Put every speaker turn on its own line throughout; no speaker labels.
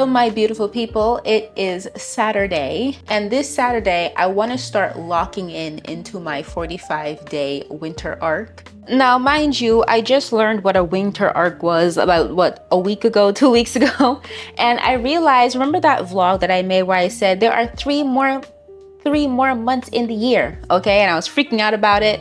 Hello, my beautiful people. It is Saturday, and this Saturday, I want to start locking into my 45-day winter arc. Now, mind you, I just learned what a winter arc was about, a week ago, 2 weeks ago, and I realized, remember that vlog that I made where I said there are three more months in the year, okay? And I was freaking out about it.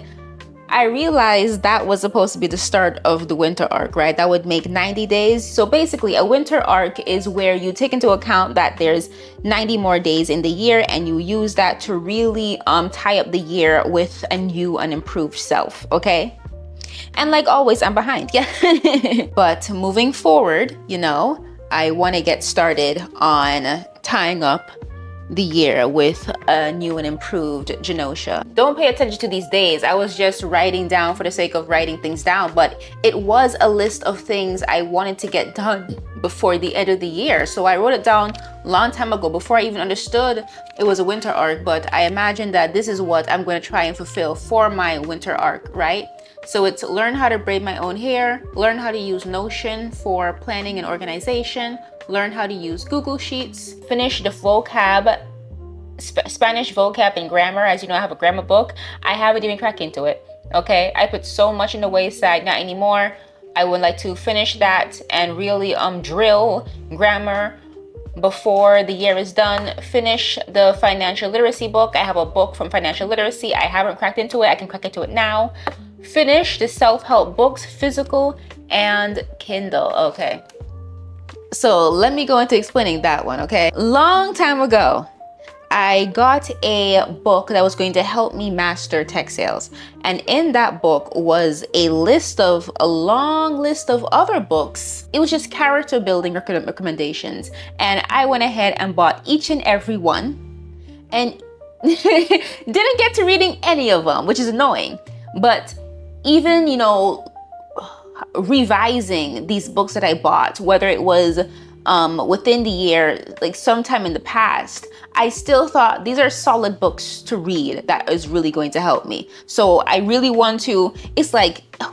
I realized that was supposed to be the start of the winter arc, right? That would make 90 days. So basically, a winter arc is where you take into account that there's 90 more days in the year, and you use that to really tie up the year with a new and improved self, okay? And like always, I'm behind, yeah. But moving forward, I want to get started on tying up the year with a new and improved Genosha. Don't pay attention to these days. I was just writing down for the sake of writing things down, but it was a list of things I wanted to get done before the end of the year. So I wrote it down a long time ago before I even understood it was a winter arc, but I imagine that this is what I'm going to try and fulfill for my winter arc, right? So it's learn how to braid my own hair, learn how to use Notion for planning and organization, learn how to use Google Sheets, finish the Spanish vocab and grammar. As you know, I have a grammar book. I haven't even cracked into it, okay? I put so much in the wayside, not anymore. I would like to finish that and really drill grammar before the year is done. Finish the financial literacy book. I have a book from financial literacy. I haven't cracked into it. I can crack into it now. Finish the self-help books, physical and Kindle, okay? So let me go into explaining that one, okay? Long time ago, I got a book that was going to help me master tech sales. And in that book was a long list of other books. It was just character building recommendations. And I went ahead and bought each and every one and didn't get to reading any of them, which is annoying. But even, revising these books that I bought, whether it was within the year, like sometime in the past, I still thought these are solid books to read that is really going to help me. So I really want to, it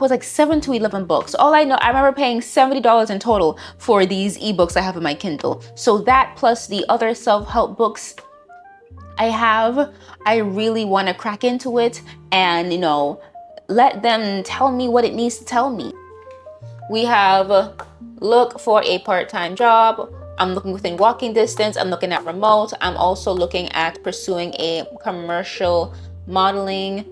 was like 7 to 11 books. All I know, I remember paying $70 in total for these ebooks I have in my Kindle. So that plus the other self-help books I really want to crack into it and, let them tell me what it needs to tell me. We have look for a part-time job. I'm looking within walking distance. I'm looking at remote. I'm also looking at pursuing a commercial modeling,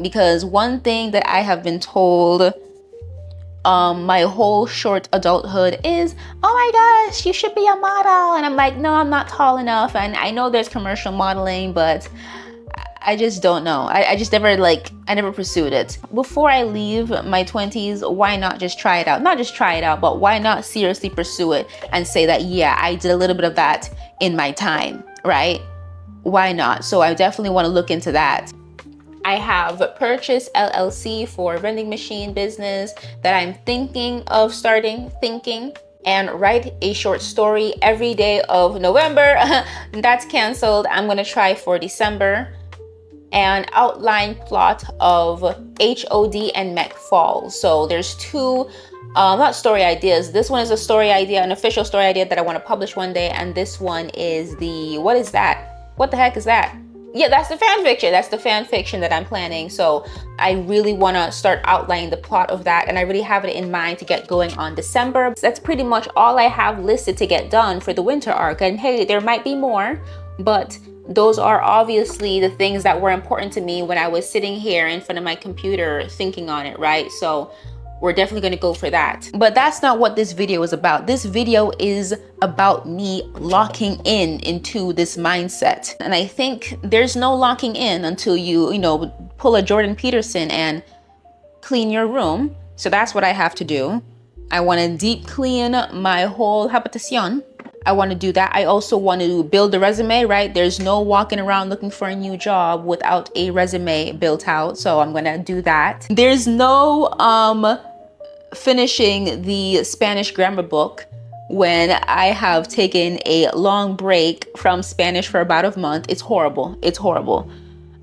because one thing that I have been told my whole short adulthood is, oh my gosh, you should be a model. And I'm like, no, I'm not tall enough. And I know there's commercial modeling, but I just don't know. I just never I never pursued it. Before I leave my 20s, why not just try it out? Not just try it out, but why not seriously pursue it and say that, yeah, I did a little bit of that in my time, right? Why not? So I definitely want to look into that. I have purchased LLC for vending machine business that I'm thinking of thinking and write a short story every day of November. That's canceled. I'm going to try for December. And outline plot of HOD and Mech Falls. So there's two, not story ideas. This one is a story idea, an official story idea that I want to publish one day. And this one is what is that? What the heck is that? Yeah, that's the fan fiction. That's the fan fiction that I'm planning. So I really want to start outlining the plot of that. And I really have it in mind to get going on December. That's pretty much all I have listed to get done for the winter arc. And hey, there might be more, but those are obviously the things that were important to me when I was sitting here in front of my computer thinking on it, right? So we're definitely going to go for that. But that's not what this video is about. This video is about me locking into this mindset. And I think there's no locking in until you pull a Jordan Peterson and clean your room. So that's what I have to do. I want to deep clean my whole habitation. I want to do that. I also want to build a resume, right? There's no walking around looking for a new job without a resume built out. So I'm going to do that. There's no finishing the Spanish grammar book when I have taken a long break from Spanish for about a month. It's horrible. It's horrible.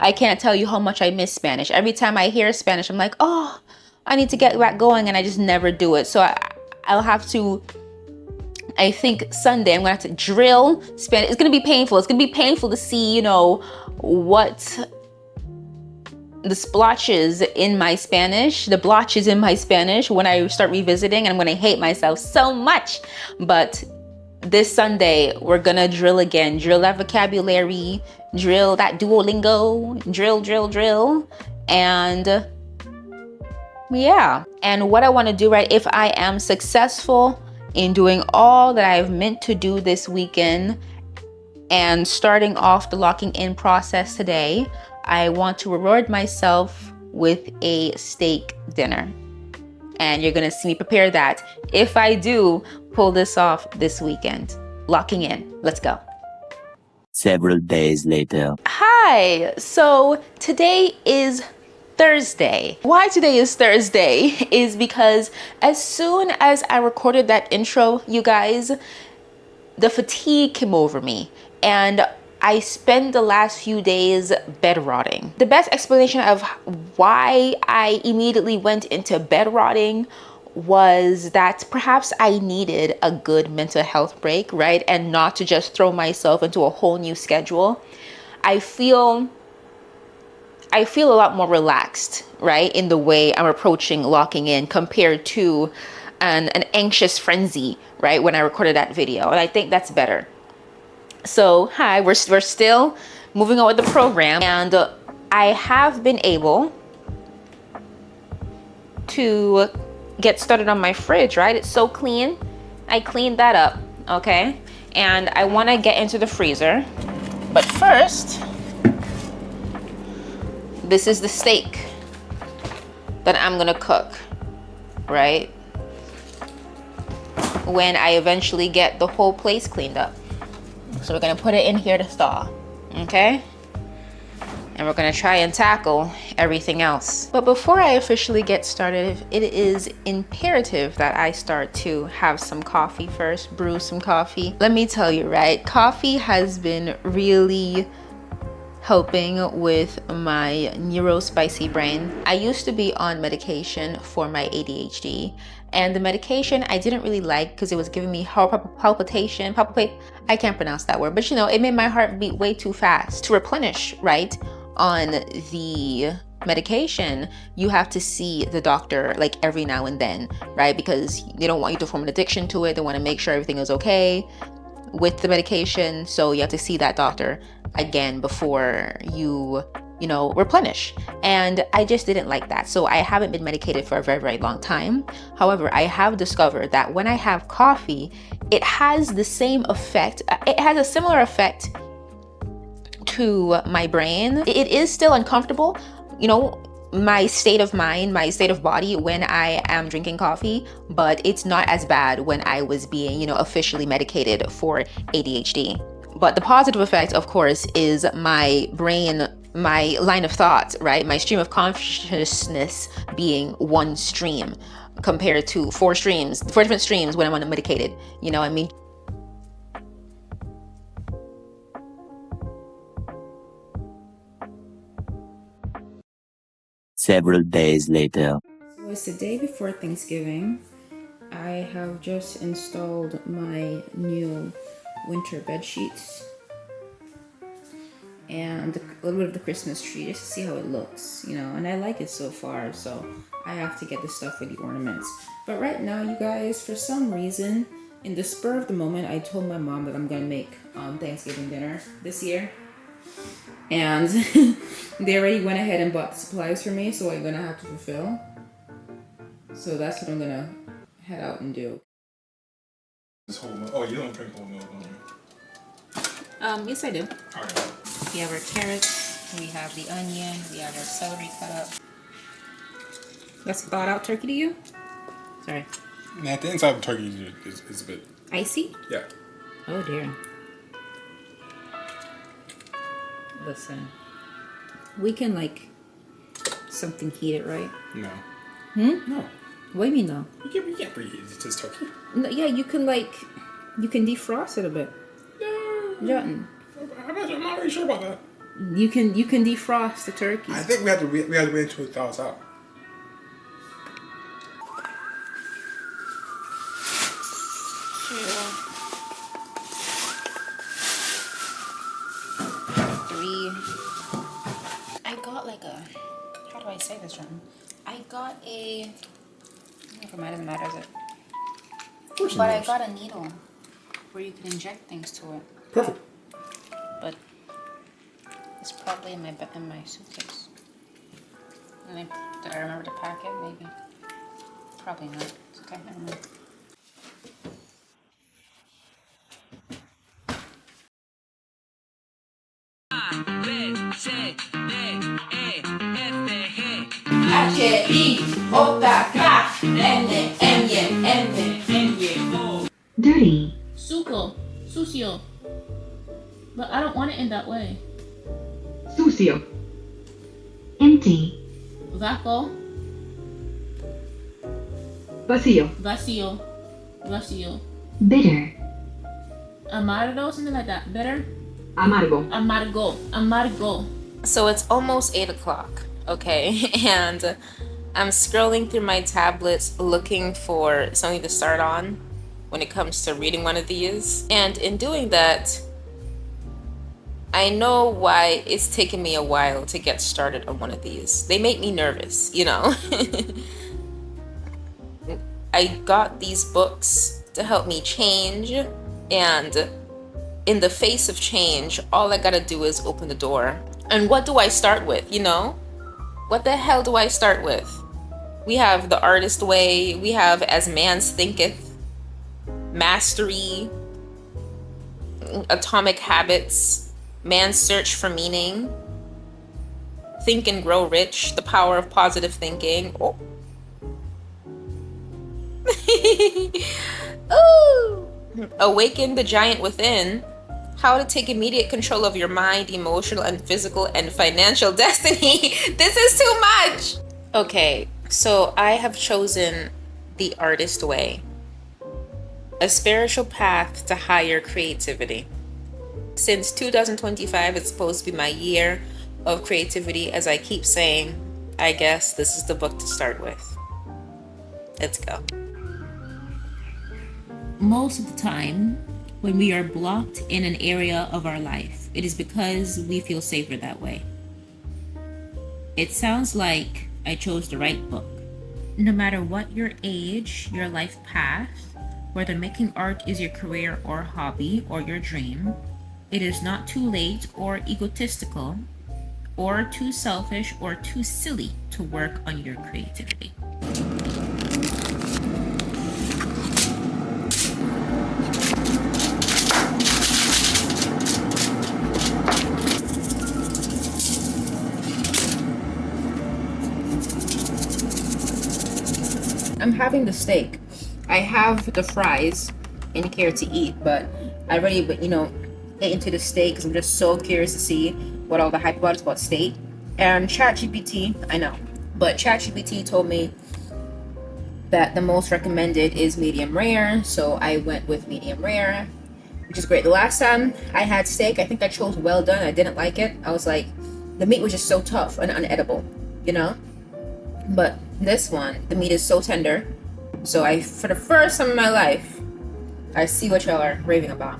I can't tell you how much I miss Spanish. Every time I hear Spanish, I'm like, oh, I need to get back going, and I just never do it. So I'll have to I think Sunday I'm gonna have to drill Spanish. It's gonna be painful. It's gonna be painful to see, you know, what the splotches in my Spanish, the blotches in my Spanish when I start revisiting, and I'm gonna hate myself so much. But this Sunday, we're gonna drill again, drill that vocabulary, drill that Duolingo, drill. And yeah, and what I wanna do, right, if I am successful in doing all that I've meant to do this weekend and starting off the locking in process today, I want to reward myself with a steak dinner. And you're gonna see me prepare that if I do pull this off this weekend. Locking in, let's go.
Several days later.
Hi, so today is Thursday. Why today is Thursday is because as soon as I recorded that intro, you guys, the fatigue came over me and I spent the last few days bed rotting. The best explanation of why I immediately went into bed rotting was that perhaps I needed a good mental health break, right? And not to just throw myself into a whole new schedule. I feel a lot more relaxed, right? In the way I'm approaching locking in compared to an anxious frenzy, right? When I recorded that video. And I think that's better. So hi, we're still moving on with the program, and I have been able to get started on my fridge, right? It's so clean. I cleaned that up, okay? And I want to get into the freezer, but first, this is the steak that I'm gonna cook, right? When I eventually get the whole place cleaned up. So we're gonna put it in here to thaw, okay? And we're gonna try and tackle everything else. But before I officially get started, it is imperative that I start to have some coffee first, brew some coffee. Let me tell you, right? Coffee has been really helping with my neurospicy brain. I used to be on medication for my ADHD, and the medication I didn't really like because it was giving me palpitation. I can't pronounce that word, but you know, it made my heart beat way too fast. To replenish, right, on the medication, you have to see the doctor like every now and then, right? Because they don't want you to form an addiction to it. They want to make sure everything is okay with the medication. So you have to see that doctor again before you know, replenish. And I just didn't like that. So I haven't been medicated for a very, very long time. However, I have discovered that when I have coffee, it has the same effect. It has a similar effect to my brain. It is still uncomfortable, you know, my state of mind, my state of body when I am drinking coffee, but it's not as bad when I was being, you know, officially medicated for ADHD. But the positive effect, of course, is my brain, my line of thought, right? My stream of consciousness being one stream compared to four different streams when I'm unmedicated. You know what I mean?
Several days later.
So it's the day before Thanksgiving. I have just installed my new winter bed sheets and a little bit of the Christmas tree just to see how it looks, you know, and I like it so far, so I have to get the stuff for the ornaments. But right now, you guys, for some reason, in the spur of the moment, I told my mom that I'm gonna make Thanksgiving dinner this year, and they already went ahead and bought the supplies for me, so I'm gonna have to fulfill. So that's what I'm gonna head out and do.
This whole milk. Oh, you don't drink whole milk, don't you?
Yes I do.
Alright.
We have our carrots, we have the onion, we have our celery cut up. That's thawed out turkey to you? Sorry.
Nah, the inside of the turkey is a bit...
Icy?
Yeah.
Oh dear. Listen. We can like something heat it, right?
No.
No. What do you mean no?
You can't preheat it. It's just turkey.
No, yeah, you can defrost it a bit.
Yeah. I'm not really sure about that.
You can defrost the turkey.
I think we have to wait until it thaws out.
Sure. I got a. Never mind, it matters it.
But
I got a needle where you can inject things to it.
Perfect.
But it's probably in my suitcase. Did I remember to pack it? Maybe. Probably not. It's okay. Never mind.
Dirty.
Suco. Sucio. But I don't want it in that way.
Sucio. Empty.
Vaco.
Vacío.
Vacío. Vacío.
Bitter.
Amargo, something like that. Bitter?
Amargo.
Amargo. Amargo. So it's almost 8 o'clock, okay? And I'm scrolling through my tablets looking for something to start on when it comes to reading one of these. And in doing that, I know why it's taken me a while to get started on one of these. They make me nervous, you know? I got these books to help me change, and in the face of change, all I gotta do is open the door. And what do I start with, you know? What the hell do I start with? We have The Artist Way, we have As Man Thinketh, Mastery, Atomic Habits, Man's Search for Meaning, Think and Grow Rich, The Power of Positive Thinking. Oh. Ooh. Awaken the Giant Within, How to Take Immediate Control of Your Mind, Emotional and Physical and Financial Destiny. This is too much. Okay, so I have chosen The Artist Way, a spiritual path to higher creativity. Since 2025, it's supposed to be my year of creativity. As I keep saying, I guess this is the book to start with. Let's go. Most of the time, when we are blocked in an area of our life, it is because we feel safer that way. It sounds like I chose the right book. No matter what your age, your life path, whether making art is your career or hobby or your dream, it is not too late or egotistical or too selfish or too silly to work on your creativity. I'm having the steak. I have the fries in here to eat, but I already, ate into the steak because I'm just so curious to see what all the hype about is about steak. And ChatGPT, I know, but ChatGPT told me that the most recommended is medium rare, so I went with medium rare, which is great. The last time I had steak, I think I chose well done. I didn't like it. I was like, the meat was just so tough and unedible, you know? But this one, the meat is so tender. So for the first time in my life, I see what y'all are raving about.